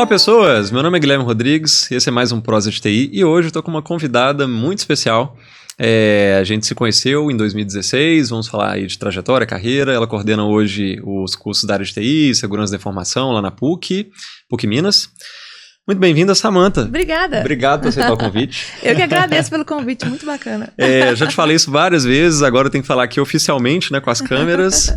Olá pessoas, meu nome é Guilherme Rodrigues, esse é mais um Prosa de TI e hoje eu estou com uma convidada muito especial. A gente se conheceu em 2016, vamos falar aí de trajetória, carreira. Ela coordena hoje os cursos da área de TI, segurança da informação lá na PUC Minas. Muito bem-vinda, Samantha. Obrigada. Obrigado por aceitar o convite. Eu que agradeço pelo convite, muito bacana. Já te falei isso várias vezes, agora eu tenho que falar aqui oficialmente, né, com as câmeras.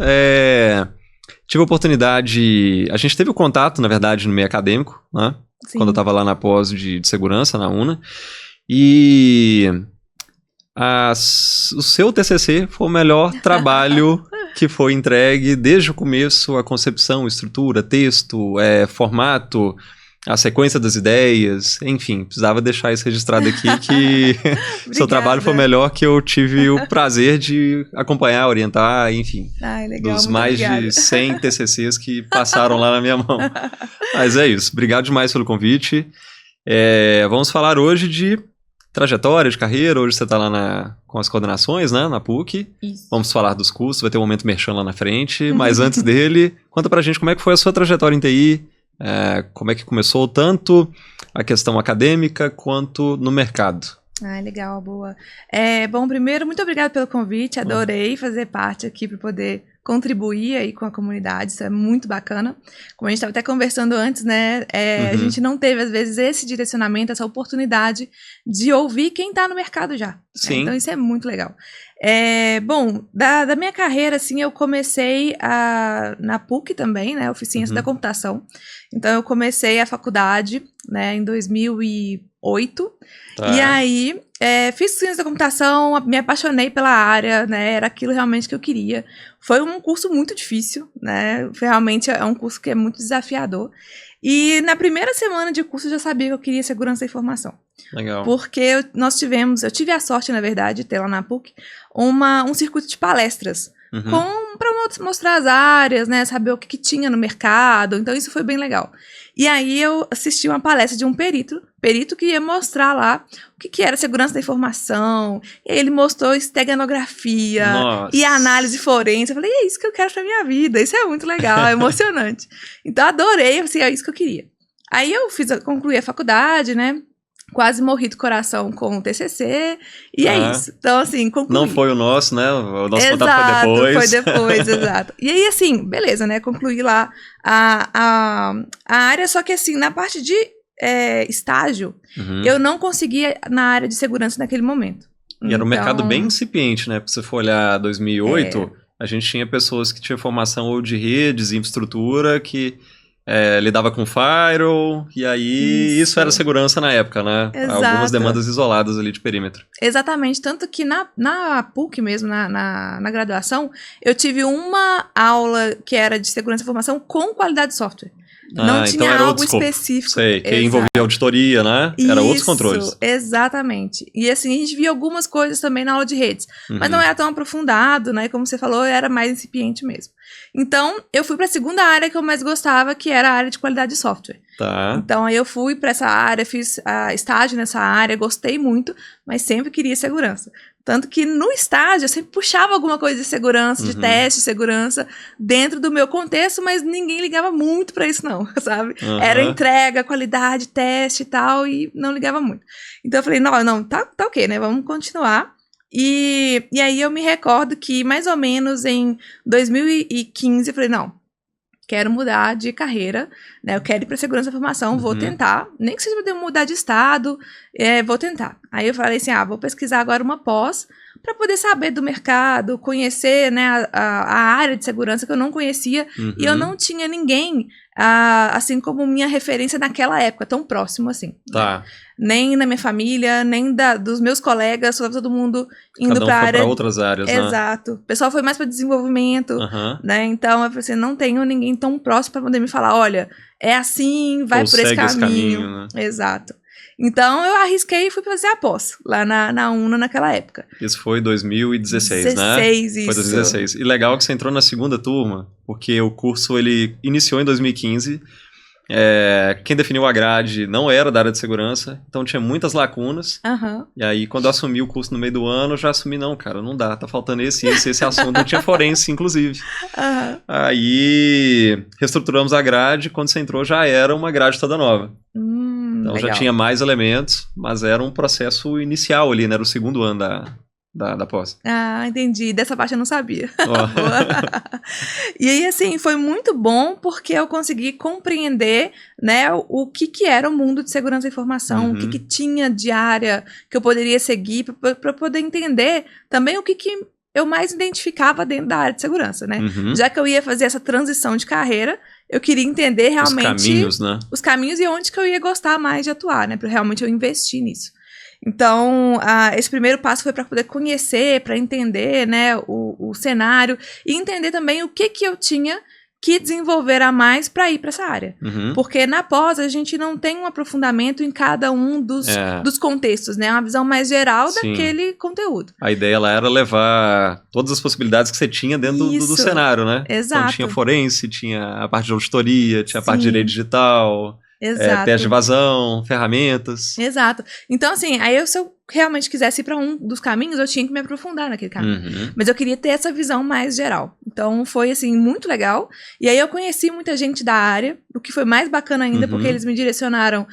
Tive a oportunidade, a gente teve o contato, na verdade, no meio acadêmico, né? Sim. Quando eu estava lá na pós de segurança, na UNA. E o seu TCC foi o melhor trabalho que foi entregue desde o começo, a concepção, estrutura, texto, formato, a sequência das ideias, enfim, precisava deixar isso registrado aqui que seu trabalho foi melhor, que eu tive o prazer de acompanhar, orientar, enfim, legal, dos mais de 100 TCCs que passaram lá na minha mão. Mas é isso, obrigado demais pelo convite. Vamos falar hoje de trajetória, de carreira. Hoje você está lá com as coordenações, né, na PUC. Isso. Vamos falar dos cursos, vai ter um momento merchan lá na frente, mas antes dele, conta pra gente como é que foi a sua trajetória em TI. Como é que começou tanto a questão acadêmica quanto no mercado? Legal, boa. Bom, primeiro, muito obrigada pelo convite, adorei fazer parte aqui para poder contribuir aí com a comunidade, isso é muito bacana. Como a gente estava até conversando antes, né, a gente não teve, às vezes, esse direcionamento, essa oportunidade de ouvir quem está no mercado já. Sim. Então, isso é muito legal. Bom, da minha carreira, assim, eu comecei na PUC também, né, Oficina da Computação. Então, eu comecei a faculdade, né, em 2008. Tá. E aí, fiz Ciência da Computação, me apaixonei pela área, né, era aquilo realmente que eu queria. Foi um curso muito difícil, né, realmente é um curso que é muito desafiador. E na primeira semana de curso eu já sabia que eu queria segurança da informação. Legal. Porque eu tive a sorte, na verdade, de ter lá na PUC um circuito de palestras para mostrar as áreas, né, saber o que tinha no mercado, então isso foi bem legal. E aí eu assisti uma palestra de um perito que ia mostrar lá o que era segurança da informação, e aí ele mostrou esteganografia. Nossa. E análise forense. Eu falei, é isso que eu quero pra minha vida, isso é muito legal, é emocionante. Então adorei, assim, é isso que eu queria. Aí eu concluí a faculdade, né, quase morri do coração com o TCC, e é isso. Então, assim, concluí. Não foi o nosso, né? O nosso contato foi depois, exato. E aí, assim, beleza, né? Concluí lá a área, só que, assim, na parte de estágio, eu não conseguia na área de segurança naquele momento. E era um mercado bem incipiente, né? Se você for olhar 2008, a gente tinha pessoas que tinham formação ou de redes, infraestrutura, que lidava com firewall, e aí isso era segurança na época, né? Exato. Algumas demandas isoladas ali de perímetro. Exatamente, tanto que na PUC mesmo, na graduação, eu tive uma aula que era de segurança da informação com qualidade de software. Não tinha então algo específico. Sei, que envolvia auditoria, né? Era outros controles. Exatamente. E assim, a gente via algumas coisas também na aula de redes, mas não era tão aprofundado, né? Como você falou, era mais incipiente mesmo. Então, eu fui para a segunda área que eu mais gostava, que era a área de qualidade de software. Tá. Então, aí eu fui para essa área, fiz estágio nessa área, gostei muito, mas sempre queria segurança. Tanto que no estágio eu sempre puxava alguma coisa de segurança, de teste de segurança, dentro do meu contexto, mas ninguém ligava muito para isso não, sabe? Era entrega, qualidade, teste e tal, e não ligava muito. Então eu falei, não, tá ok, né? Vamos continuar. E aí eu me recordo que mais ou menos em 2015 eu falei, não, quero mudar de carreira, né? Eu quero ir para segurança da informação, vou tentar. Nem que seja para mudar de estado, vou tentar. Aí eu falei assim, vou pesquisar agora uma pós para poder saber do mercado, conhecer, né, a área de segurança que eu não conhecia. E eu não tinha ninguém, assim como minha referência naquela época, tão próximo assim. Tá. Nem na minha família, nem dos meus colegas, todo mundo indo para a área. Para outras áreas, né? Exato. O pessoal foi mais para desenvolvimento, né? Então, eu falei assim, não tenho ninguém tão próximo para poder me falar, olha, é assim, vai por esse caminho. Né? Exato. Então, eu arrisquei e fui fazer a pós, lá na UNA naquela época. Isso foi 2016, né? 16, isso. Foi 2016. E legal que você entrou na segunda turma, porque o curso, ele iniciou em 2015, Quem definiu a grade não era da área de segurança, então tinha muitas lacunas. E aí, quando eu assumi o curso no meio do ano, eu já assumi, não, cara, não dá, tá faltando esse assunto. Não tinha forense, inclusive. Aí, reestruturamos a grade, quando você entrou já era uma grade toda nova. Então legal. já tinha mais elementos, mas era um processo inicial ali, né? Era o segundo ano da pós. Entendi. Dessa parte eu não sabia. E aí, assim, foi muito bom porque eu consegui compreender, né, o que era o mundo de segurança da informação, o que tinha de área que eu poderia seguir para poder entender também o que eu mais identificava dentro da área de segurança, né? Já que eu ia fazer essa transição de carreira, eu queria entender realmente os caminhos, né? Os caminhos e onde que eu ia gostar mais de atuar, né? Para realmente eu investir nisso. Então, esse primeiro passo foi para poder conhecer, para entender, né, o cenário e entender também o que eu tinha que desenvolver a mais para ir para essa área. Porque na pós a gente não tem um aprofundamento em cada um dos contextos, né? Uma visão mais geral daquele conteúdo. A ideia lá era levar todas as possibilidades que você tinha dentro do cenário, né? Exato. Então tinha forense, tinha a parte de auditoria, tinha a parte de direito digital... teste de vazão, ferramentas. Exato. Então, assim, aí se eu realmente quisesse ir para um dos caminhos, eu tinha que me aprofundar naquele caminho. Mas eu queria ter essa visão mais geral. Então, foi, assim, muito legal. E aí eu conheci muita gente da área, o que foi mais bacana ainda, porque eles me direcionaram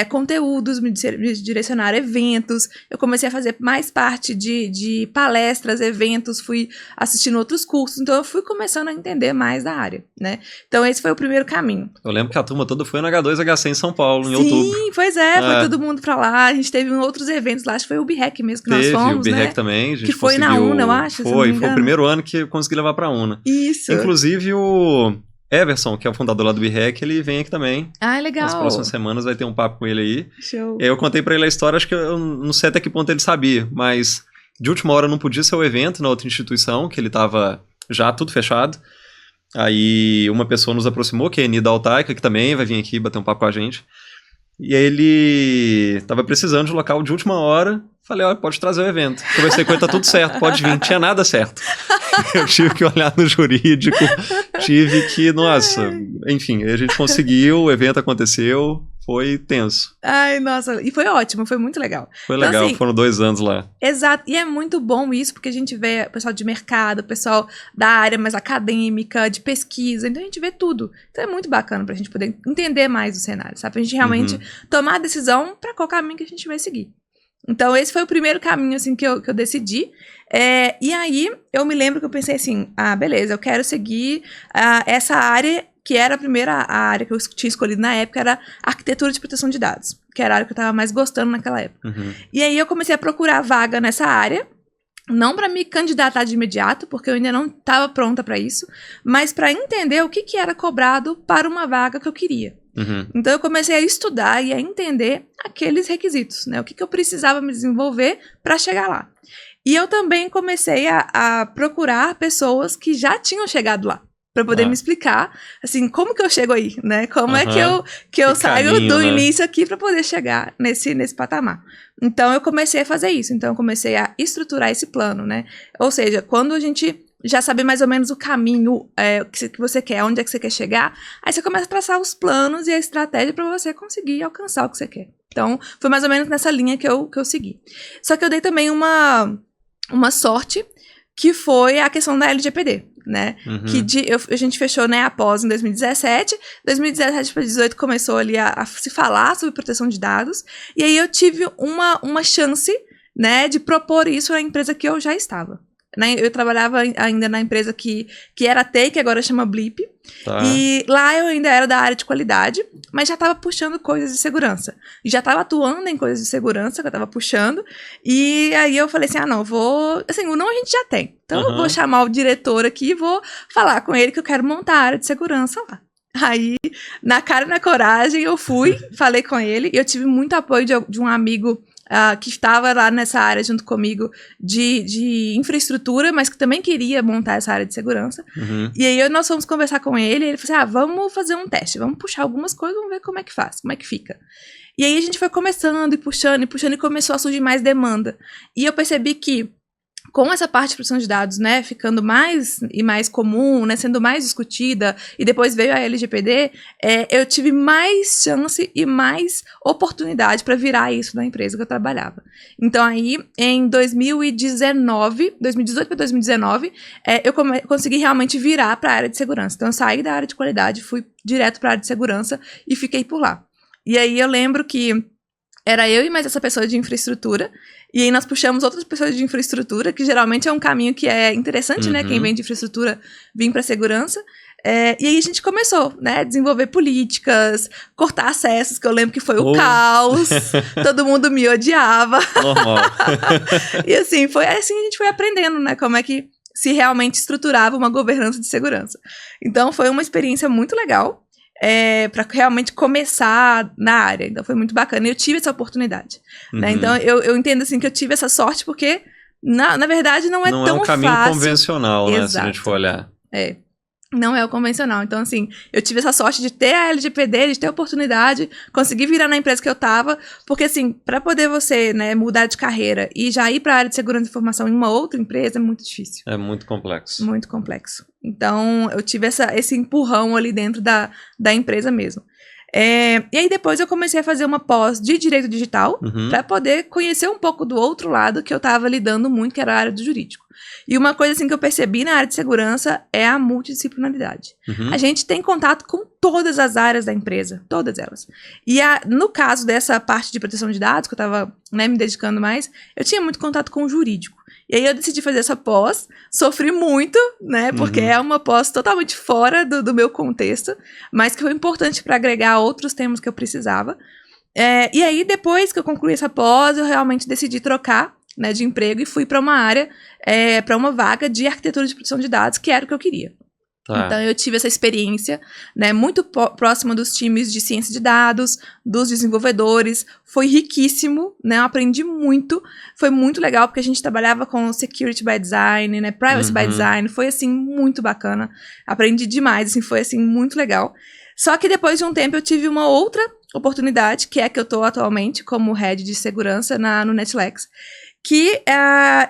conteúdos, me direcionaram eventos. Eu comecei a fazer mais parte de palestras, eventos, fui assistindo outros cursos. Então, eu fui começando a entender mais da área, né? Então, esse foi o primeiro caminho. Eu lembro que a turma toda foi no H2HC em São Paulo, em outubro. Sim, pois é, foi todo mundo pra lá. A gente teve outros eventos lá, acho que foi o BREC mesmo que nós fomos, o BREC né? também, a gente que foi na UNA, eu acho. Foi o primeiro ano que eu consegui levar pra UNA. Isso. Inclusive o Everson, que é o fundador lá do BREC, ele vem aqui também. Legal. Nas próximas semanas vai ter um papo com ele aí. Show. E aí eu contei pra ele a história, acho que eu não sei até que ponto ele sabia, mas de última hora não podia ser o evento na outra instituição, que ele tava já tudo fechado. Aí uma pessoa nos aproximou, que é a Nida Altaica, que também vai vir aqui bater um papo com a gente. E aí ele tava precisando de um local de última hora. Falei, olha, pode trazer o evento. Conversei com ele, tá tudo certo, pode vir. Não tinha nada certo. Eu tive que olhar no jurídico, tive que, nossa, enfim, a gente conseguiu, o evento aconteceu, foi tenso. Ai, nossa, e foi ótimo, foi muito legal. Foi legal, então, assim, foram 2 anos lá. Exato, e é muito bom isso, porque a gente vê o pessoal de mercado, o pessoal da área mais acadêmica, de pesquisa, então a gente vê tudo. Então é muito bacana pra gente poder entender mais o cenário, sabe? Pra gente realmente tomar a decisão pra qual caminho que a gente vai seguir. Então, esse foi o primeiro caminho, assim, que eu decidi. E aí, eu me lembro que eu pensei assim, beleza, eu quero seguir essa área, que era a primeira área que eu tinha escolhido na época, era arquitetura de proteção de dados, que era a área que eu estava mais gostando naquela época. E aí, eu comecei a procurar vaga nessa área, não para me candidatar de imediato, porque eu ainda não estava pronta para isso, mas para entender o que era cobrado para uma vaga que eu queria. Então, eu comecei a estudar e a entender aqueles requisitos, né? O que eu precisava me desenvolver para chegar lá. E eu também comecei a procurar pessoas que já tinham chegado lá, para poder me explicar, assim, como que eu chego aí, né? Como é que eu saio caminho, do início aqui para poder chegar nesse patamar. Então, eu comecei a fazer isso. Então, eu comecei a estruturar esse plano, né? Ou seja, quando a gente já sabe mais ou menos o caminho que você quer, onde é que você quer chegar, aí você começa a traçar os planos e a estratégia para você conseguir alcançar o que você quer. Então, foi mais ou menos nessa linha que eu segui. Só que eu dei também uma sorte, que foi a questão da LGPD, né? Que a gente fechou, né, a pós em 2017. 2017 para 2018 começou ali a se falar sobre proteção de dados. E aí eu tive uma chance, né, de propor isso na empresa que eu já estava. Eu trabalhava ainda na empresa que era TEI, que agora chama Blip. E lá eu ainda era da área de qualidade, mas já estava puxando coisas de segurança. Já estava atuando em coisas de segurança que eu estava puxando. E aí eu falei assim, não, vou... Assim, o não a gente já tem. Então eu vou chamar o diretor aqui e vou falar com ele que eu quero montar a área de segurança lá. Aí, na cara e na coragem, eu fui, falei com ele. E eu tive muito apoio de um amigo que estava lá nessa área junto comigo de infraestrutura, mas que também queria montar essa área de segurança. E aí nós fomos conversar com ele, e ele falou assim, vamos fazer um teste, vamos puxar algumas coisas, vamos ver como é que faz, como é que fica. E aí a gente foi começando e puxando, e começou a surgir mais demanda. E eu percebi que, com essa parte de proteção de dados, né, ficando mais e mais comum, né, sendo mais discutida, e depois veio a LGPD, eu tive mais chance e mais oportunidade para virar isso na empresa que eu trabalhava. Então aí, em 2018 para 2019, eu consegui realmente virar para a área de segurança. Então eu saí da área de qualidade, fui direto para a área de segurança e fiquei por lá. E aí eu lembro que era eu e mais essa pessoa de infraestrutura, e aí nós puxamos outras pessoas de infraestrutura, que geralmente é um caminho que é interessante, né? Quem vem de infraestrutura vir para segurança. E aí a gente começou, né? Desenvolver políticas, cortar acessos, que eu lembro que foi o caos, todo mundo me odiava. Normal. E assim, foi assim a gente foi aprendendo, né? Como é que se realmente estruturava uma governança de segurança. Então foi uma experiência muito legal. Para realmente começar na área. Então foi muito bacana. E eu tive essa oportunidade. Né? Então eu entendo assim que eu tive essa sorte porque, na verdade, não é tão fácil. Não é um caminho convencional, né? Se a gente for olhar. Não é o convencional. Então, assim, eu tive essa sorte de ter a LGPD, de ter a oportunidade, conseguir virar na empresa que eu tava, porque, assim, para poder você, né, mudar de carreira e já ir para a área de segurança de informação em uma outra empresa é muito difícil. É muito complexo. Muito complexo. Então, eu tive esse empurrão ali dentro da empresa mesmo. E aí depois eu comecei a fazer uma pós de Direito Digital para poder conhecer um pouco do outro lado que eu estava lidando muito, que era a área do jurídico. E uma coisa assim que eu percebi na área de segurança é a multidisciplinaridade. A gente tem contato com todas as áreas da empresa, todas elas. E no caso dessa parte de proteção de dados, que eu estava, né, me dedicando mais, eu tinha muito contato com o jurídico. E aí eu decidi fazer essa pós, sofri muito, né, porque é uma pós totalmente fora do meu contexto, mas que foi importante para agregar outros temas que eu precisava. E aí, depois que eu concluí essa pós, eu realmente decidi trocar, né, de emprego e fui para uma área, para uma vaga de arquitetura de proteção de dados, que era o que eu queria. Então, eu tive essa experiência, né, muito próxima dos times de ciência de dados, dos desenvolvedores. Foi riquíssimo, né, eu aprendi muito. Foi muito legal, porque a gente trabalhava com security by design, né, privacy by design. Foi, assim, muito bacana. Aprendi demais, assim, foi, assim, muito legal. Só que depois de um tempo eu tive uma outra oportunidade, que é que eu estou atualmente como head de segurança no Netflix, que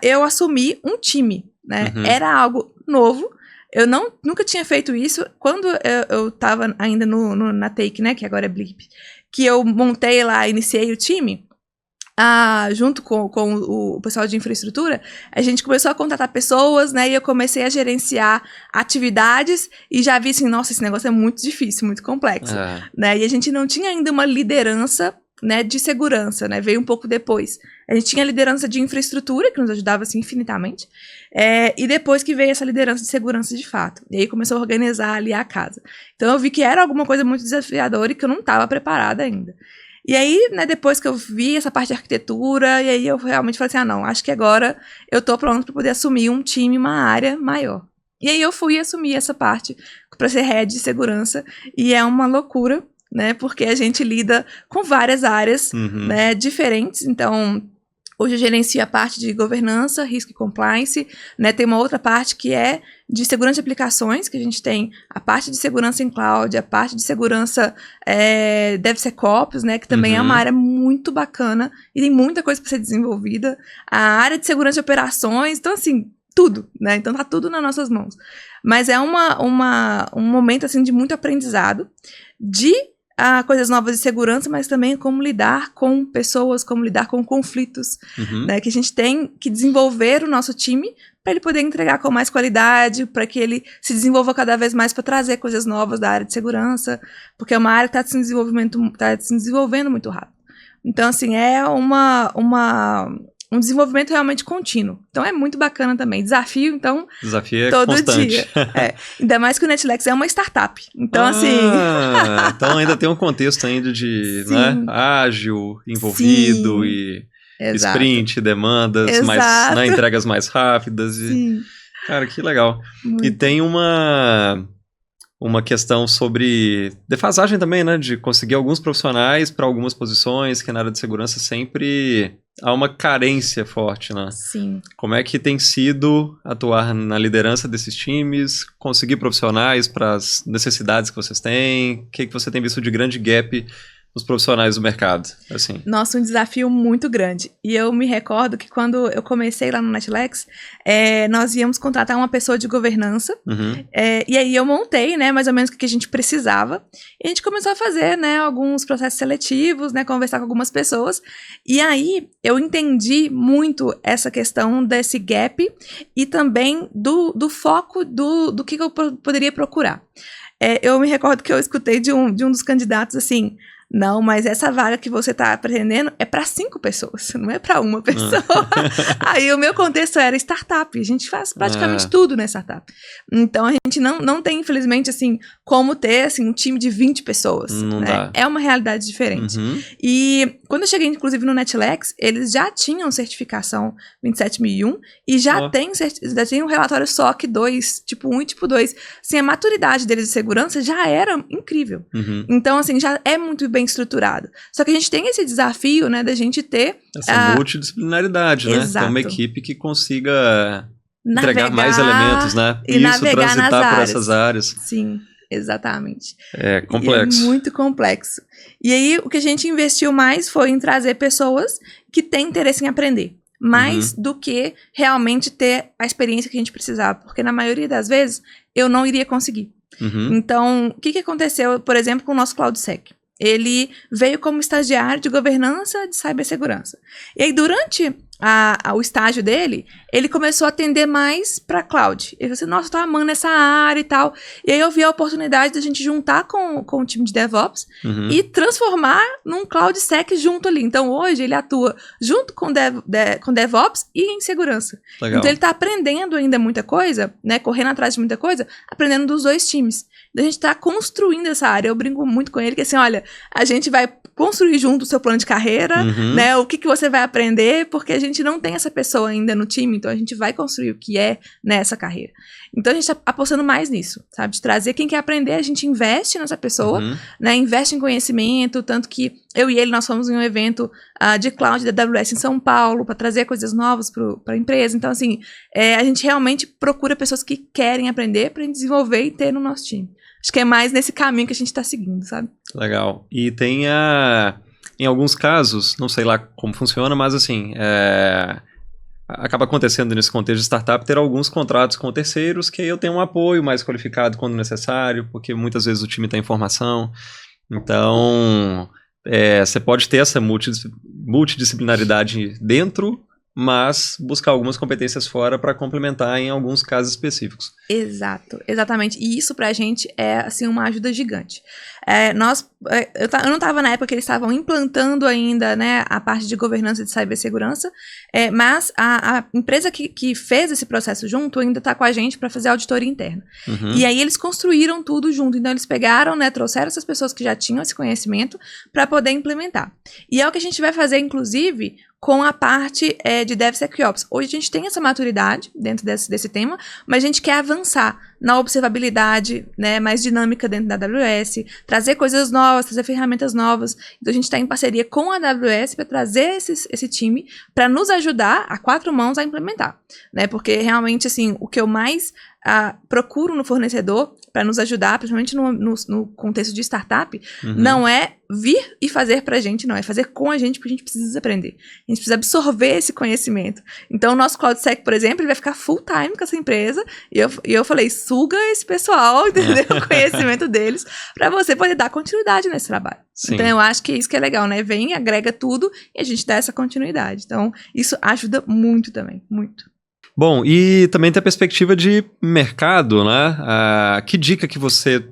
eu assumi um time, né, era algo novo. Eu nunca tinha feito isso. Quando eu tava ainda na Take, né, que agora é Blip, que eu montei lá, iniciei o time, junto com o pessoal de infraestrutura, a gente começou a contratar pessoas, né, e eu comecei a gerenciar atividades e já vi assim, nossa, esse negócio é muito difícil, muito complexo, né, e a gente não tinha ainda uma liderança, né, de segurança, né, veio um pouco depois. A gente tinha a liderança de infraestrutura, que nos ajudava, assim, infinitamente, e depois que veio essa liderança de segurança de fato. E aí começou a organizar ali a casa. Então eu vi que era alguma coisa muito desafiadora e que eu não estava preparada ainda. E aí, né, depois que eu vi essa parte de arquitetura, e aí eu realmente falei assim, não, acho que agora eu tô pronto para poder assumir um time, uma área maior. E aí eu fui assumir essa parte para ser head de segurança, e é uma loucura, né, porque a gente lida com várias áreas, né, diferentes. Então, hoje eu gerencio a parte de governança, risco e compliance, né, tem uma outra parte que é de segurança de aplicações, que a gente tem a parte de segurança em cloud, a parte de segurança DevSecOps, né, que também é uma área muito bacana e tem muita coisa para ser desenvolvida. A área de segurança de operações, então assim, tudo, né, então tá tudo nas nossas mãos. Mas é um momento, assim, de muito aprendizado, de coisas novas de segurança, mas também como lidar com pessoas, como lidar com conflitos, né, que a gente tem que desenvolver o nosso time para ele poder entregar com mais qualidade, para que ele se desenvolva cada vez mais para trazer coisas novas da área de segurança, porque é uma área que está se desenvolvendo muito rápido. Então, assim, é um desenvolvimento realmente contínuo. Então, é muito bacana também. Desafio é todo constante. dia. Ainda mais que o Netflix é uma startup. Então, assim... Então, ainda tem um contexto ainda de, né, ágil, envolvido e sprint, demandas, mais, né, entregas mais rápidas. Cara, que legal. Muito. E tem uma questão sobre defasagem também, né, de conseguir alguns profissionais para algumas posições, que na área de segurança sempre há uma carência forte, né? Sim. Como é que tem sido atuar na liderança desses times, conseguir profissionais para as necessidades que vocês têm? O que você tem visto de grande gap os profissionais do mercado, assim? Nossa, um desafio muito grande. E eu me recordo que quando eu comecei lá no Netlex, nós íamos contratar uma pessoa de governança. E aí eu montei, né, mais ou menos o que a gente precisava. E a gente começou a fazer, né, alguns processos seletivos, né, conversar com algumas pessoas. E aí eu entendi muito essa questão desse gap e também do foco do que eu poderia procurar. Eu me recordo que eu escutei de um dos candidatos assim: não, mas essa vaga que você está pretendendo é para 5 pessoas, não é para uma pessoa. Aí o meu contexto era startup, a gente faz praticamente tudo na startup. Então a gente não tem, infelizmente, assim, como ter assim, um time de 20 pessoas. Não né? dá. É uma realidade diferente. E quando eu cheguei, inclusive, no Netlex, eles já tinham certificação 27001 e já tem um relatório SOC 2, tipo 1 e tipo 2. Assim, a maturidade deles de segurança já era incrível. Então, assim, já é muito bem estruturado. Só que a gente tem esse desafio, né, da gente ter... essa multidisciplinaridade, né? Exato. Ter uma equipe que consiga entregar navegar mais elementos, né? E navegar transitar nas por áreas. essas áreas. Sim, exatamente. É complexo. E é muito complexo. E aí, o que a gente investiu mais foi em trazer pessoas que têm interesse em aprender. Mais do que realmente ter a experiência que a gente precisava. Porque na maioria das vezes, eu não iria conseguir. Então, o que aconteceu, por exemplo, com o nosso CloudSec? Ele veio como estagiário de governança de cibersegurança. E aí, durante o estágio dele, ele começou a atender mais para cloud. Ele falou assim, nossa, eu tô amando essa área e tal. E aí eu vi a oportunidade da gente juntar com o time de DevOps e transformar num CloudSec junto ali. Então, hoje, ele atua junto com DevOps e em segurança. Legal. Então, ele tá aprendendo ainda muita coisa, né, correndo atrás de muita coisa, aprendendo dos dois times. Então, a gente tá construindo essa área. Eu brinco muito com ele, que assim, olha, a gente vai construir junto o seu plano de carreira, né, o que você vai aprender, porque a gente não tem essa pessoa ainda no time, então a gente vai construir o que é nessa carreira. Então a gente tá apostando mais nisso, sabe, de trazer quem quer aprender, a gente investe nessa pessoa, né, investe em conhecimento, tanto que eu e ele, nós fomos em um evento de cloud da AWS em São Paulo, para trazer coisas novas para a empresa. Então, assim, a gente realmente procura pessoas que querem aprender para desenvolver e ter no nosso time. Acho que é mais nesse caminho que a gente está seguindo, sabe? Legal. E tem em alguns casos, não sei lá como funciona, mas assim, acaba acontecendo nesse contexto de startup ter alguns contratos com terceiros que eu tenho um apoio mais qualificado quando necessário, porque muitas vezes o time está em formação. Então, você pode ter essa multidisciplinaridade dentro, mas buscar algumas competências fora para complementar em alguns casos específicos. Exato, exatamente. E isso pra gente é, assim, uma ajuda gigante. Eu não estava na época que eles estavam implantando ainda, né, a parte de governança de cibersegurança, mas a empresa que fez esse processo junto ainda está com a gente para fazer auditoria interna. E aí eles construíram tudo junto. Então eles pegaram, né, trouxeram essas pessoas que já tinham esse conhecimento para poder implementar. E é o que a gente vai fazer, inclusive, com a parte de DevSecOps. Hoje a gente tem essa maturidade dentro desse tema, mas a gente quer avançar na observabilidade, né, mais dinâmica dentro da AWS, trazer coisas novas, trazer ferramentas novas. Então a gente está em parceria com a AWS para trazer esse time para nos ajudar a 4 mãos a implementar, né? Porque realmente, assim, o que eu mais procuro no fornecedor para nos ajudar, principalmente no contexto de startup, não é vir e fazer pra gente, não, é fazer com a gente, porque a gente precisa aprender. A gente precisa absorver esse conhecimento. Então, o nosso CloudSec, por exemplo, ele vai ficar full time com essa empresa, e eu falei, suga esse pessoal, entendeu? O conhecimento deles, para você poder dar continuidade nesse trabalho. Sim. Então, eu acho que é isso que é legal, né? Vem, agrega tudo, e a gente dá essa continuidade. Então, isso ajuda muito também, muito. Bom, e também tem a perspectiva de mercado, né? Que dica que você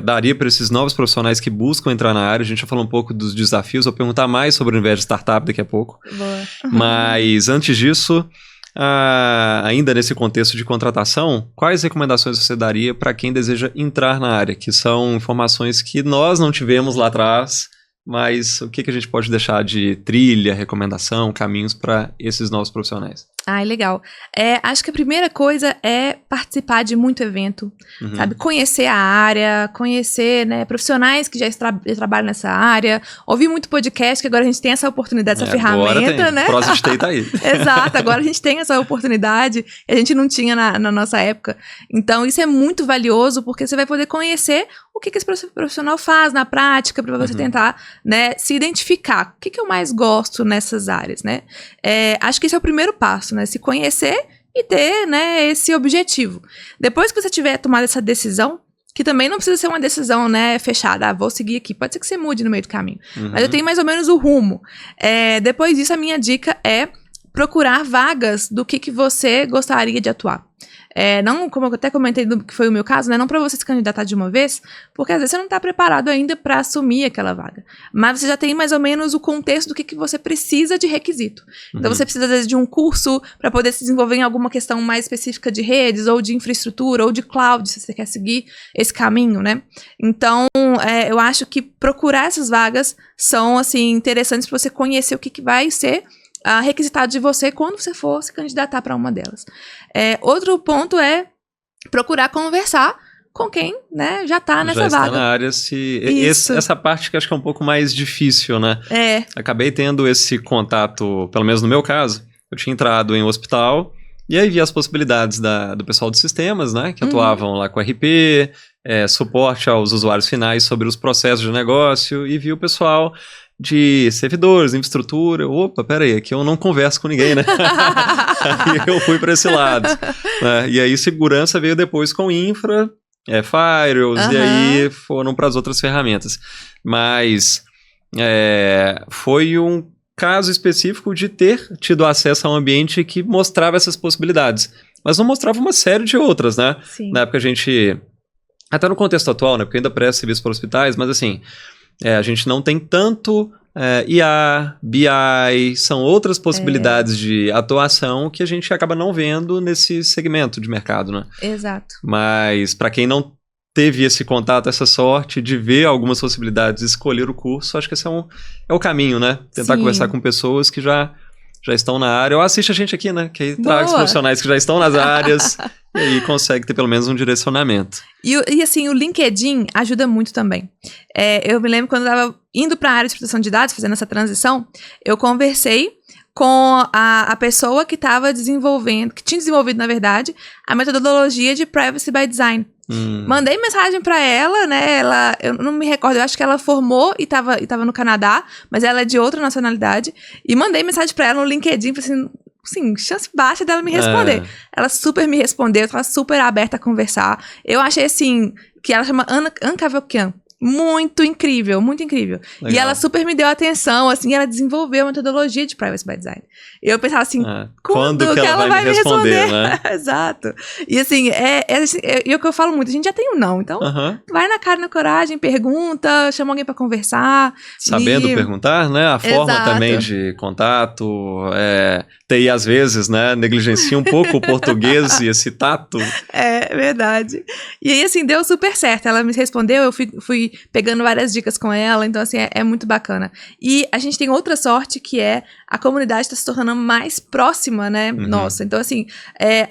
daria para esses novos profissionais que buscam entrar na área? A gente já falou um pouco dos desafios, vou perguntar mais sobre o universo de startup daqui a pouco. Boa. Mas antes disso, ainda nesse contexto de contratação, quais recomendações você daria para quem deseja entrar na área? Que são informações que nós não tivemos lá atrás, mas o que a gente pode deixar de trilha, recomendação, caminhos para esses novos profissionais? Ai, legal. Acho que a primeira coisa é participar de muito evento, sabe? Conhecer a área, conhecer, né, profissionais que já trabalham nessa área, ouvir muito podcast, que agora a gente tem essa oportunidade, essa ferramenta, né? CrossFit tá aí. Exato, agora a gente tem essa oportunidade que a gente não tinha na nossa época. Então, isso é muito valioso, porque você vai poder conhecer o que esse profissional faz na prática, para você tentar, né, se identificar. O que eu mais gosto nessas áreas, né? Acho que esse é o primeiro passo, né? Se conhecer e ter, né, esse objetivo. Depois que você tiver tomado essa decisão, que também não precisa ser uma decisão, né, fechada, vou seguir aqui, pode ser que você mude no meio do caminho, mas eu tenho mais ou menos o rumo. Depois disso, a minha dica é procurar vagas do que você gostaria de atuar. Não, como eu até comentei que foi o meu caso, né? Não para você se candidatar de uma vez, porque às vezes você não está preparado ainda para assumir aquela vaga. Mas você já tem mais ou menos o contexto do que você precisa de requisito. Então você precisa, às vezes, de um curso para poder se desenvolver em alguma questão mais específica de redes, ou de infraestrutura, ou de cloud, se você quer seguir esse caminho, né? Então, eu acho que procurar essas vagas são, assim, interessantes para você conhecer o que vai ser requisitado de você quando você for se candidatar para uma delas. Outro ponto é procurar conversar com quem, né, já está nessa vaga. Já está na área. Essa parte que acho que é um pouco mais difícil, né? Acabei tendo esse contato, pelo menos no meu caso, eu tinha entrado em um hospital e aí vi as possibilidades do pessoal de sistemas, né, que atuavam lá com RP, suporte aos usuários finais sobre os processos de negócio, e vi o pessoal de servidores, infraestrutura. Opa, peraí, aqui eu não converso com ninguém, né? Aí eu fui para esse lado. Né? E aí segurança veio depois com infra, firewalls, e aí foram para as outras ferramentas. Mas foi um caso específico de ter tido acesso a um ambiente que mostrava essas possibilidades. Mas não mostrava uma série de outras, né? Sim. Na época a gente... Até no contexto atual, né? Porque eu ainda presto serviço para hospitais, mas assim... a gente não tem tanto IA, BI, são outras possibilidades de atuação que a gente acaba não vendo nesse segmento de mercado, né? Exato. Mas para quem não teve esse contato, essa sorte de ver algumas possibilidades e escolher o curso, acho que esse é o caminho, né? Tentar conversar com pessoas que já estão na área, ou assiste a gente aqui, né? Que aí traga os profissionais que já estão nas áreas e aí consegue ter pelo menos um direcionamento. E assim, o LinkedIn ajuda muito também. Eu me lembro quando eu estava indo para a área de proteção de dados, fazendo essa transição, eu conversei com a pessoa que estava desenvolvendo, que tinha desenvolvido, na verdade, a metodologia de Privacy by Design. Mandei mensagem pra ela, né? Eu não me recordo, eu acho que ela formou e tava no Canadá, mas ela é de outra nacionalidade. E mandei mensagem pra ela no LinkedIn, falei assim, chance baixa dela me responder. Ela super me respondeu, tava super aberta a conversar. Eu achei assim, que ela chama Ana Cavioquian. Muito incrível, muito incrível. Legal. E ela super me deu atenção, assim, ela desenvolveu a metodologia de Privacy by Design. E eu pensava assim, quando que ela vai me responder? Né? Exato. E assim, é o que eu falo muito, a gente já tem um não, então vai na cara e na coragem, pergunta, chama alguém pra conversar. Sabendo perguntar, né? A forma também de contato, TI às vezes, né, negligencia um pouco o português e esse tato. É verdade. E aí, assim, deu super certo. Ela me respondeu, eu fui pegando várias dicas com ela, então, assim, é muito bacana. E a gente tem outra sorte, que é a comunidade está se tornando mais próxima, né, nossa. Então, assim,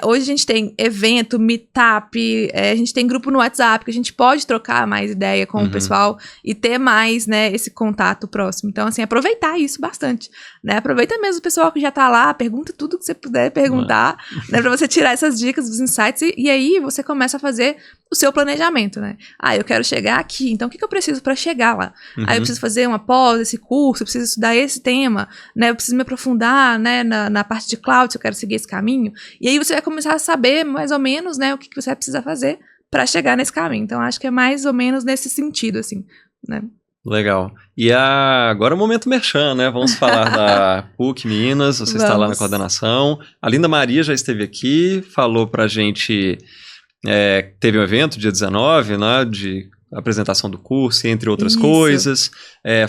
hoje a gente tem evento, meetup, a gente tem grupo no WhatsApp, que a gente pode trocar mais ideia com o pessoal e ter mais, né, esse contato próximo. Então, assim, aproveitar isso bastante, né, aproveita mesmo o pessoal que já tá lá, pergunta tudo que você puder perguntar, né, pra você tirar essas dicas, dos insights, e aí você começa a fazer o seu planejamento, né? Eu quero chegar aqui, então o que eu preciso para chegar lá? Eu preciso fazer uma pós, esse curso, eu preciso estudar esse tema, né? Eu preciso me aprofundar, né, na parte de cloud, se eu quero seguir esse caminho. E aí você vai começar a saber, mais ou menos, né, o que você vai precisar fazer para chegar nesse caminho. Então, acho que é mais ou menos nesse sentido, assim, né? Legal. E agora é o momento merchan, né? Vamos falar da PUC Minas, você está lá na coordenação. A Linda Maria já esteve aqui, falou pra gente... teve um evento, dia 19, né, de apresentação do curso, entre outras coisas.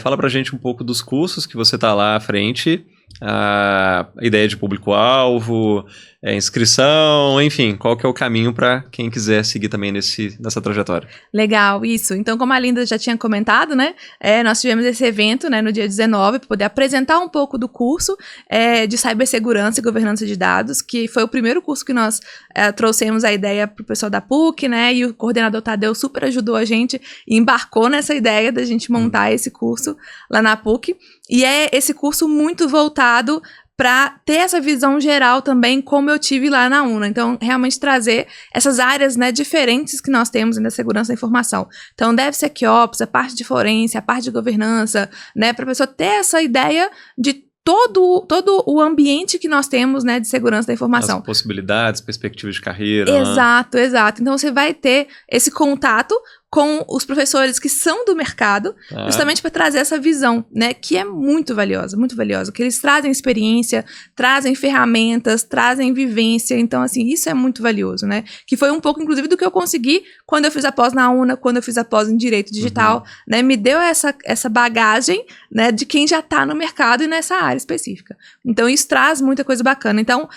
Fala pra gente um pouco dos cursos que você tá lá à frente a ideia de público-alvo, inscrição, enfim, qual que é o caminho para quem quiser seguir também nessa trajetória? Legal, isso. Então, como a Linda já tinha comentado, né, nós tivemos esse evento, né, no dia 19, para poder apresentar um pouco do curso de cibersegurança e governança de dados, que foi o primeiro curso que nós trouxemos a ideia para o pessoal da PUC, né, e o coordenador Tadeu super ajudou a gente e embarcou nessa ideia da gente montar esse curso lá na PUC. E é esse curso muito voltado para ter essa visão geral também, como eu tive lá na UNA. Então, realmente trazer essas áreas, né, diferentes que nós temos na segurança da informação. Então, DevSecOps, a parte de forense, a parte de governança, né, para a pessoa ter essa ideia de todo o ambiente que nós temos, né, de segurança da informação. As possibilidades, perspectivas de carreira. Exato, né? Exato. Então, você vai ter esse contato com os professores que são do mercado, justamente para trazer essa visão, né, que é muito valiosa, que eles trazem experiência, trazem ferramentas, trazem vivência, então, assim, isso é muito valioso, né, que foi um pouco, inclusive, do que eu consegui quando eu fiz a pós na UNA, quando eu fiz a pós em Direito Digital, né, me deu essa bagagem, né, de quem já está no mercado e nessa área específica. Então, isso traz muita coisa bacana. Então,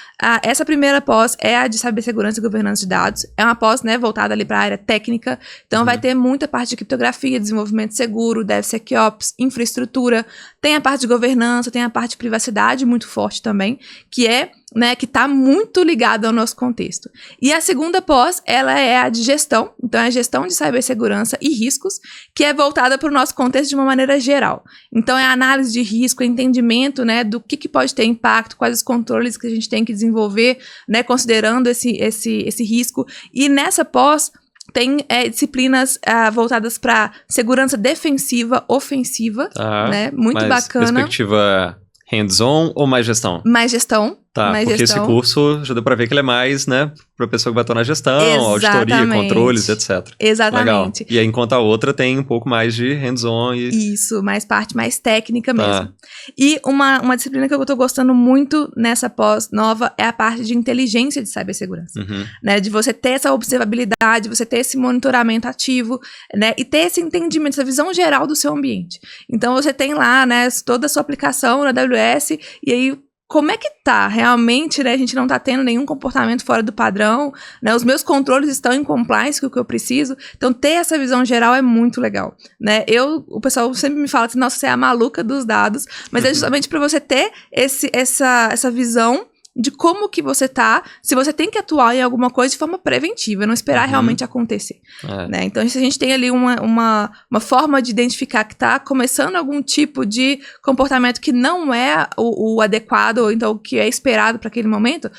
essa primeira pós é a de cibersegurança e governança de dados, é uma pós, né, voltada ali para a área técnica, então vai ter muita parte de criptografia, desenvolvimento seguro, DevSecOps, infraestrutura, tem a parte de governança, tem a parte de privacidade muito forte também, que né, que está muito ligada ao nosso contexto. E a segunda pós, ela é a de gestão, então é a gestão de cibersegurança e riscos, que é voltada para o nosso contexto de uma maneira geral. Então é a análise de risco, entendimento, né, do que pode ter impacto, quais os controles que a gente tem que desenvolver, né, considerando esse risco. E nessa pós, tem disciplinas voltadas para segurança defensiva, ofensiva, né? Muito bacana. Perspectiva hands-on ou mais gestão? Mais gestão. Tá, porque esse curso já deu pra ver que ele é mais, né, pra pessoa que vai estar na gestão, auditoria, controles, etc. Exatamente. Legal. E aí, enquanto a outra tem um pouco mais de hands-on e... Isso, mais parte mais técnica mesmo. E uma disciplina que eu tô gostando muito nessa pós nova é a parte de inteligência de cibersegurança. Né, de você ter essa observabilidade, você ter esse monitoramento ativo, né, e ter esse entendimento, essa visão geral do seu ambiente. Então, você tem lá, né, toda a sua aplicação na AWS, e aí como é que tá? Realmente, né, a gente não tá tendo nenhum comportamento fora do padrão, né? Os meus controles estão em compliance com o que eu preciso. Então, ter essa visão geral é muito legal, né? O pessoal sempre me fala assim, nossa, você é a maluca dos dados, mas é justamente para você ter essa visão de como que você tá, se você tem que atuar em alguma coisa de forma preventiva, não esperar realmente acontecer. Né? Então, se a gente tem ali uma forma de identificar que tá começando algum tipo de comportamento que não é o adequado, ou então o que é esperado para aquele momento,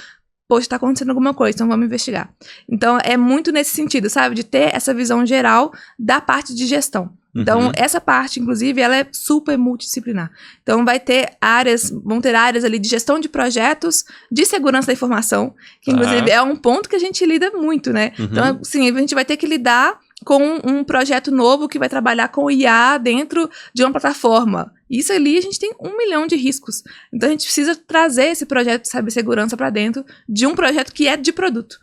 poxa, tá acontecendo alguma coisa, então vamos investigar. Então, é muito nesse sentido, sabe? De ter essa visão geral da parte de gestão. Então, essa parte, inclusive, ela é super multidisciplinar. Então, vão ter áreas ali de gestão de projetos, de segurança da informação, que, inclusive, é um ponto que a gente lida muito, né? Então, assim, a gente vai ter que lidar com um projeto novo que vai trabalhar com IA dentro de uma plataforma. Isso ali a gente tem 1 milhão de riscos. Então a gente precisa trazer esse projeto de cibersegurança para dentro de um projeto que é de produto.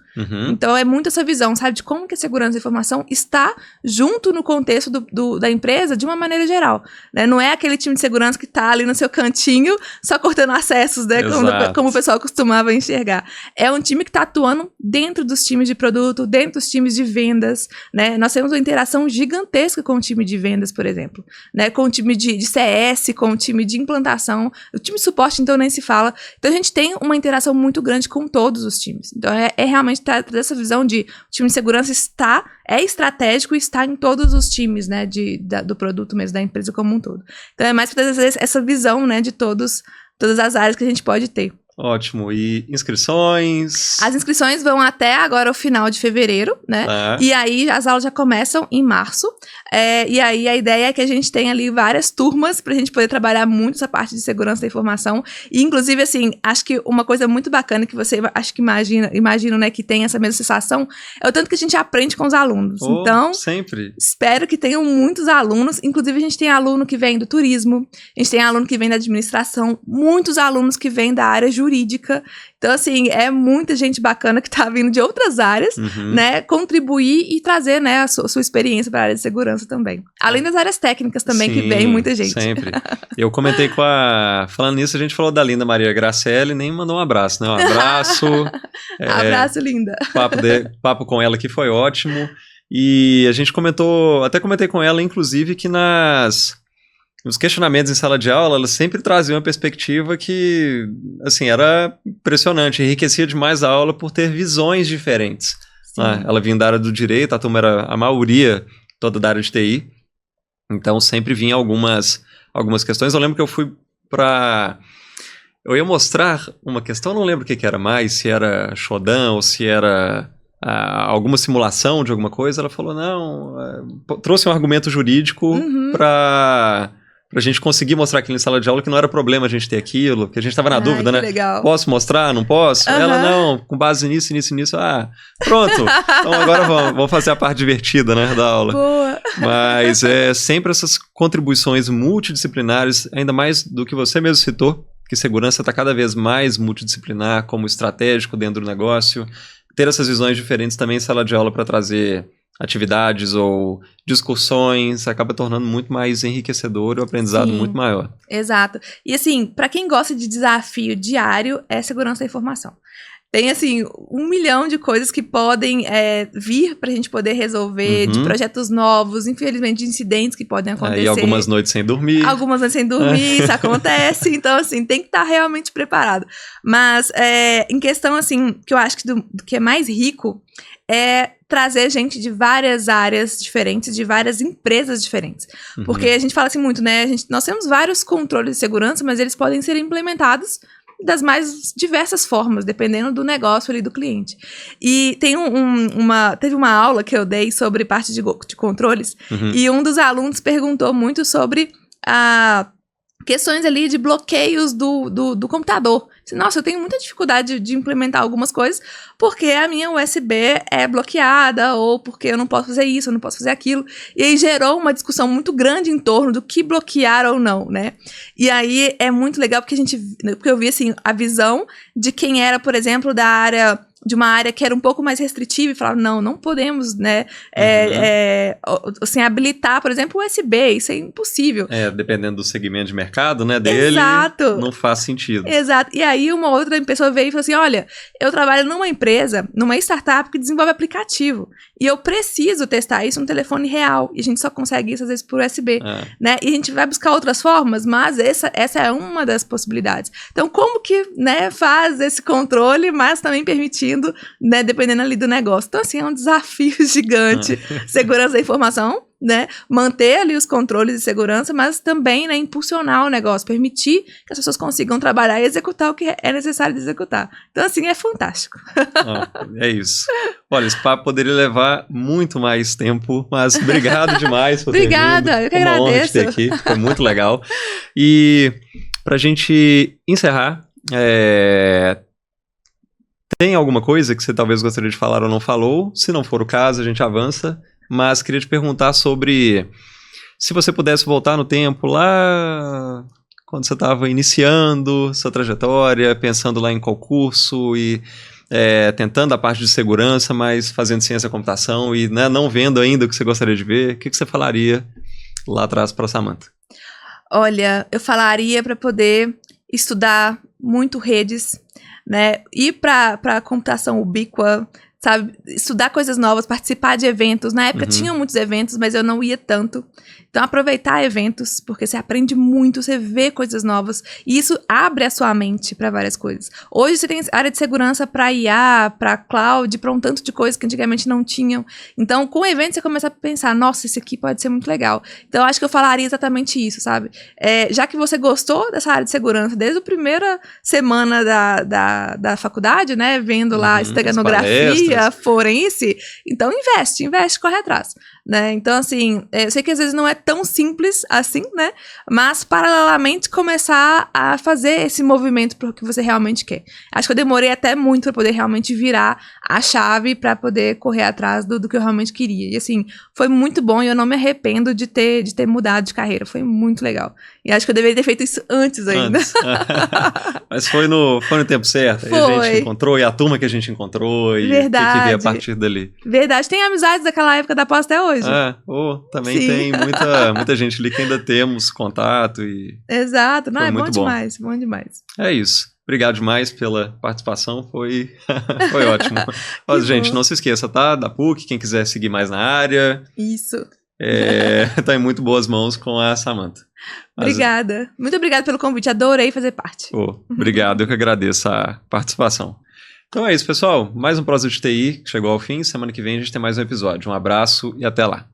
Então é muito essa visão, sabe, de como que a segurança da informação está junto no contexto da empresa de uma maneira geral. Né? Não é aquele time de segurança que está ali no seu cantinho só cortando acessos, né, como o pessoal costumava enxergar. É um time que está atuando dentro dos times de produto, dentro dos times de vendas. Né? Nós temos uma interação gigantesca com o time de vendas, por exemplo. Né? Com o time de CS, com o time de implantação, o time de suporte, então, nem se fala. Então, a gente tem uma interação muito grande com todos os times. Então, é realmente trazer essa visão de o time de segurança é estratégico e está em todos os times, né, do produto mesmo, da empresa como um todo. Então, é mais para trazer essa visão, né, de todas as áreas que a gente pode ter. Ótimo. E inscrições? As inscrições vão até agora o final de fevereiro, né? E aí as aulas já começam em março. E aí a ideia é que a gente tenha ali várias turmas pra gente poder trabalhar muito essa parte de segurança da informação. E inclusive, assim, acho que uma coisa muito bacana que você, acho que imagino, né, que tem essa mesma sensação, é o tanto que a gente aprende com os alunos. Então, sempre. Espero que tenham muitos alunos. Inclusive, a gente tem aluno que vem do turismo, a gente tem aluno que vem da administração, muitos alunos que vêm da área jurídica. jurídica. Então, assim, é muita gente bacana que tá vindo de outras áreas, né, contribuir e trazer, né, a sua experiência para a área de segurança também. Além das áreas técnicas também, sim, que vem muita gente. Sempre. Eu comentei falando nisso, a gente falou da linda Maria Gracelli, nem mandou um abraço, né? Um abraço. Abraço, linda. Papo com ela que foi ótimo. E a gente comentei com ela, inclusive, que nos questionamentos em sala de aula, ela sempre trazia uma perspectiva que, assim, era impressionante, enriquecia demais a aula por ter visões diferentes. Né? Ela vinha da área do direito, a turma era a maioria toda da área de TI, então sempre vinha algumas questões. Eu lembro que eu ia mostrar uma questão, não lembro o que era mais, se era Shodan ou se era alguma simulação de alguma coisa. Ela falou, trouxe um argumento jurídico para a gente conseguir mostrar aquilo em sala de aula que não era problema a gente ter aquilo, que a gente estava na dúvida, né? Legal. Posso mostrar? Não posso? Ela, não, com base nisso. Pronto. Então agora vamos fazer a parte divertida, né, da aula. Boa. Mas sempre essas contribuições multidisciplinares, ainda mais do que você mesmo citou, que segurança está cada vez mais multidisciplinar, como estratégico dentro do negócio. Ter essas visões diferentes também em sala de aula para trazer atividades ou discussões acaba tornando muito mais enriquecedor e o aprendizado muito maior. Exato. E assim, para quem gosta de desafio diário, é segurança da informação. Tem, assim, 1 milhão de coisas que podem vir pra gente poder resolver, de projetos novos, infelizmente de incidentes que podem acontecer. E algumas noites sem dormir. Isso acontece. Então, assim, tem que estar realmente preparado. Mas, em questão, assim, que eu acho que é mais rico, é trazer gente de várias áreas diferentes, de várias empresas diferentes. Porque a gente fala assim muito, né? Nós temos vários controles de segurança, mas eles podem ser implementados das mais diversas formas, dependendo do negócio ali do cliente. E teve uma aula que eu dei sobre parte de controles, e um dos alunos perguntou muito sobre questões ali de bloqueios do computador. Nossa, eu tenho muita dificuldade de implementar algumas coisas porque a minha USB é bloqueada, ou porque eu não posso fazer isso, eu não posso fazer aquilo. E aí gerou uma discussão muito grande em torno do que bloquear ou não, né? E aí é muito legal porque eu vi, assim, a visão de quem era, por exemplo, de uma área que era um pouco mais restritiva e falava, não podemos, né, assim, habilitar, por exemplo, o USB, isso é impossível. Dependendo do segmento de mercado, né, dele, exato, não faz sentido. Exato, e aí uma outra pessoa veio e falou assim, olha, eu trabalho numa empresa, numa startup que desenvolve aplicativo, e eu preciso testar isso no telefone real, e a gente só consegue isso às vezes por USB, né, e a gente vai buscar outras formas, mas essa é uma das possibilidades. Então, como que, né, faz esse controle, mas também permitindo, né, dependendo ali do negócio. Então, assim, é um desafio gigante. Segurança da informação, né, manter ali os controles de segurança, mas também, né, impulsionar o negócio, permitir que as pessoas consigam trabalhar e executar o que é necessário de executar. Então, assim, é fantástico. É isso. Olha, esse papo poderia levar muito mais tempo, mas obrigado demais por ter vindo. Obrigada, eu que agradeço. Uma honra te ter aqui, foi muito legal. E pra gente encerrar, tem alguma coisa que você talvez gostaria de falar ou não falou? Se não for o caso, a gente avança. Mas queria te perguntar sobre se você pudesse voltar no tempo lá quando você estava iniciando sua trajetória, pensando lá em concurso e tentando a parte de segurança, mas fazendo ciência da computação e, né, não vendo ainda o que você gostaria de ver. O que você falaria lá atrás para a Samantha? Olha, eu falaria para poder estudar muito redes, né, ir para computação ubíqua, sabe, estudar coisas novas, participar de eventos. Na época tinham muitos eventos, mas eu não ia tanto. Então, aproveitar eventos, porque você aprende muito, você vê coisas novas, e isso abre a sua mente para várias coisas. Hoje você tem área de segurança para IA, para cloud, para um tanto de coisas que antigamente não tinham. Então, com o evento você começa a pensar, nossa, esse aqui pode ser muito legal. Então, eu acho que eu falaria exatamente isso, sabe? Já que você gostou dessa área de segurança, desde a primeira semana da faculdade, né, vendo lá esteganografia, forense, então investe, corre atrás. né? Então, assim, eu sei que às vezes não é tão simples assim, né? Mas, paralelamente, começar a fazer esse movimento para o que você realmente quer. Acho que eu demorei até muito para poder realmente virar a chave para poder correr atrás do que eu realmente queria. E, assim, foi muito bom e eu não me arrependo de ter mudado de carreira. Foi muito legal. E acho que eu deveria ter feito isso antes ainda. Mas foi no tempo certo. Aí a gente encontrou, e a turma que a gente encontrou, e o que veio a partir dali. Verdade. Tem amizades daquela época da pós até hoje. Também tem muita gente ali que ainda temos contato. Exato. Não, é bom demais. Bom demais. É isso. Obrigado demais pela participação, foi ótimo. Mas, gente, não se esqueça, tá? Da PUC, quem quiser seguir mais na área. Isso. Tá em muito boas mãos com a Samantha. Obrigada. Muito obrigada pelo convite, adorei fazer parte. Obrigado, eu que agradeço a participação. Então é isso, pessoal. Mais um Prosa de TI que chegou ao fim. Semana que vem a gente tem mais um episódio. Um abraço e até lá.